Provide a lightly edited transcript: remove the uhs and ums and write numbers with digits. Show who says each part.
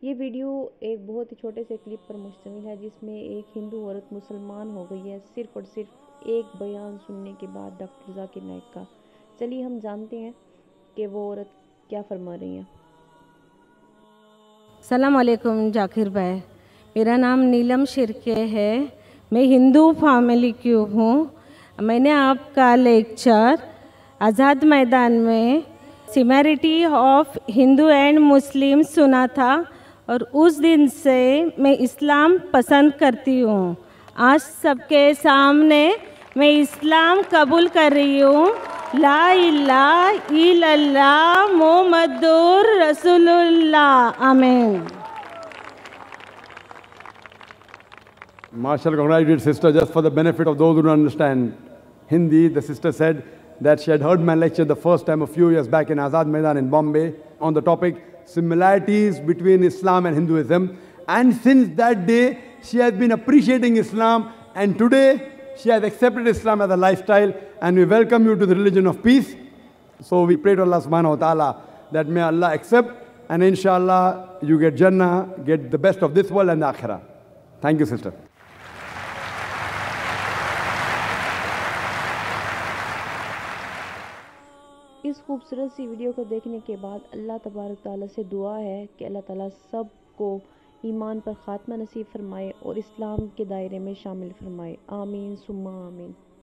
Speaker 1: ये वीडियो एक बहुत ही छोटे से क्लिप पर मुश्तमिल है जिसमें एक हिंदू औरत मुसलमान हो गई है सिर्फ और सिर्फ एक बयान सुनने के बाद डॉक्टर जाकिर नाइक का। चलिए हम जानते हैं कि वो औरत क्या फरमा रही है।
Speaker 2: सलाम अलैकुम जाकिर भाई, मेरा नाम नीलम शिर्के है। मैं हिंदू फैमिली की हूँ। मैंने आपका लेक्चर आज़ाद मैदान में similarity of Hindu and Muslim सुना था और उस दिन से मैं इस्लाम पसंद करती हूँ। आज सबके सामने मैं इस्लाम कबूल कर रही हूँ। ला इलाहा इल्लल्लाह मुहम्मदुर रसूलुल्लाह, आमीन।
Speaker 3: Marshall congratulated sister. Just for the benefit of those who don't understand Hindi, the sister said that she had heard my lecture the first time a few years back in Azad Maidan in Bombay on the topic similarities between Islam and Hinduism. And since that day, she has been appreciating Islam, and today she has accepted Islam as a lifestyle, and we welcome you to the religion of peace. So we pray to Allah subhanahu wa ta'ala that may Allah accept, and inshallah you get Jannah, get the best of this world and the Akhirah. Thank you, sister.
Speaker 1: इस खूबसूरत सी video को देखने के बाद अल्लाह तबारक ताला से दुआ है कि अल्लाह ताला सब को ईमान पर ख़ात्मा नसीब फरमाए और इस्लाम के दायरे में शामिल फरमाए। आमीन सुम्मा आमीन।